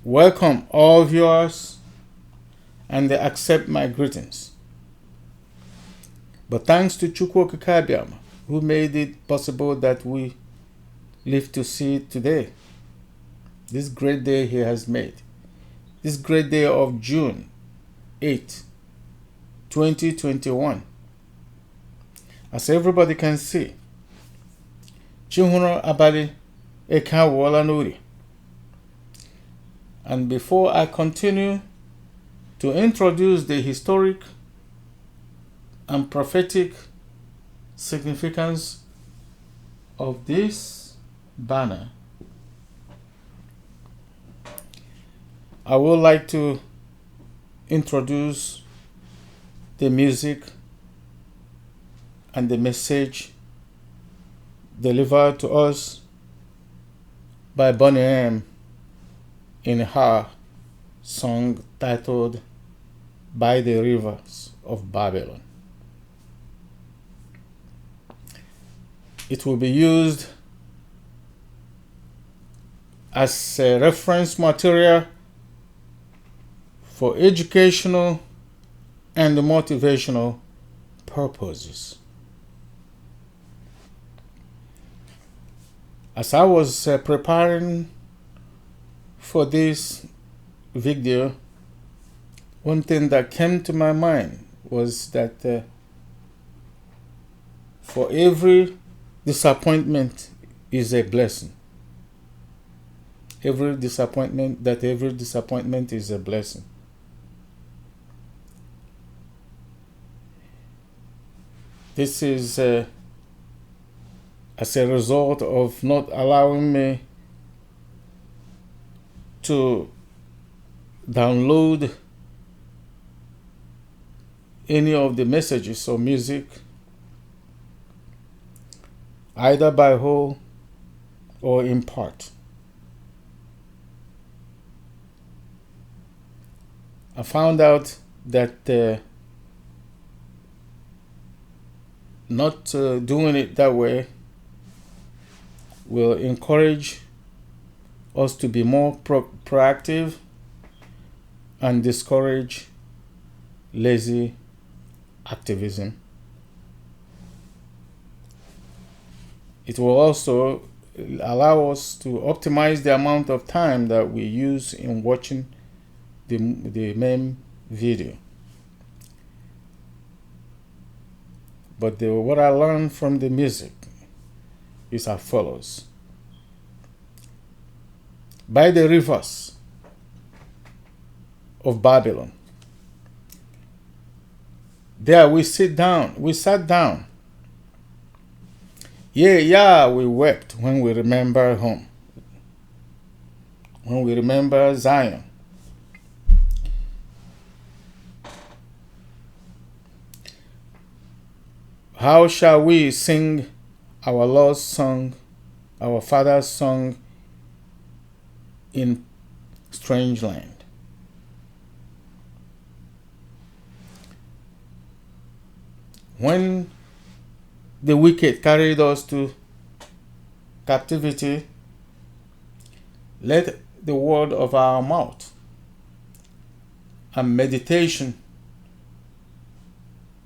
Welcome all viewers and accept my greetings. But thanks to Chukwu Okike who made it possible that we live to see today. This great day he has made. This great day of June 8, 2021. As everybody can see, Chihuro Abali Eka Wola Nuri. And before I continue to introduce the historic and prophetic significance of this banner, I would like to introduce the music and the message delivered to us by Bonnie M in her song titled By the Rivers of Babylon. It will be used as a reference material for educational and motivational purposes. As I was preparing for this video, one thing that came to my mind was that for every disappointment is a blessing. Every disappointment is a blessing. This is as a result of not allowing me to download any of the messages or music either by whole or in part. I found out that not doing it that way will encourage us to be more proactive and discourage lazy activism. It will also allow us to optimize the amount of time that we use in watching the main video. But what I learned from the music is as follows. By the rivers of Babylon, there we sat down. YE-YEA, we wept when we remember home, when we remember Zion. How shall we sing our Lord's song, our Father's song in strange land? When the wicked carried us to captivity, let the word of our mouth and meditation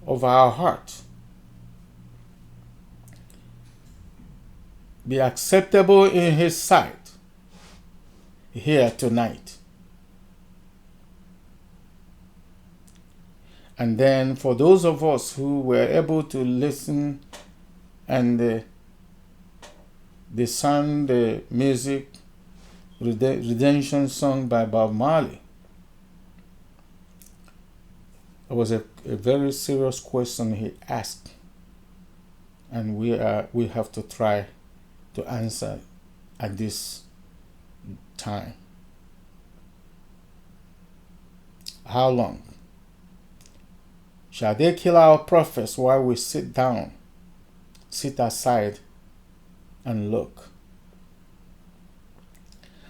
of our heart be acceptable in His sight here tonight. And then for those of us who were able to listen and discern the music, Redemption song by Bob Marley, it was a very serious question he asked, and we have to try to answer at this time. How long shall they kill our prophets while we sit aside and look?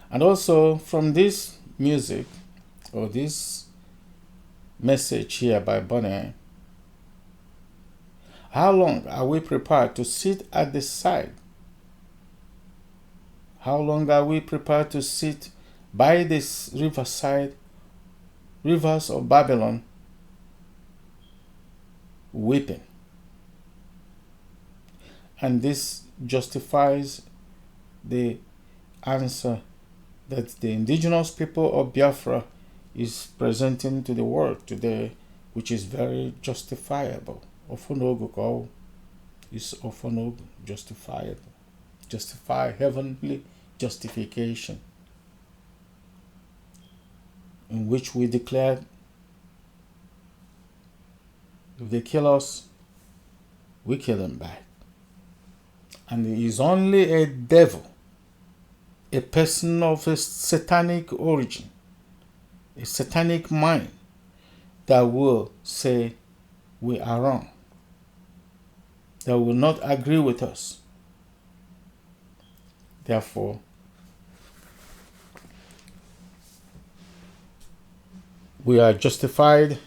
And also from this music or this message here by Bonnie, how long are we prepared to sit at the side? How long are we prepared to sit by this riverside, rivers of Babylon, weeping. And this justifies the answer that the indigenous people of Biafra is presenting to the world today, which is very justifiable. Ofonogu is Ofonogu, justifiable. Justify, heavenly justification, in which we declare, if they kill us, we kill them back. And it is only a devil, a person of a satanic origin, a satanic mind, that will say we are wrong, that will not agree with us. Therefore, we are justified,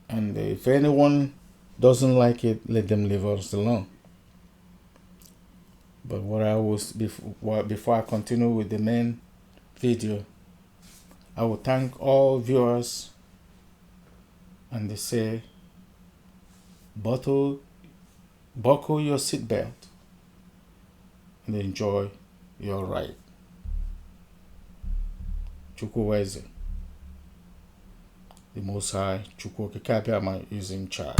and if anyone doesn't like it, let them leave us alone. But what I was before I continue with the main video, I will thank all viewers, and they say, buckle your seatbelt and enjoy your ride. Chukwueze, the Most High, Chukwu Okike Abiama, is in charge.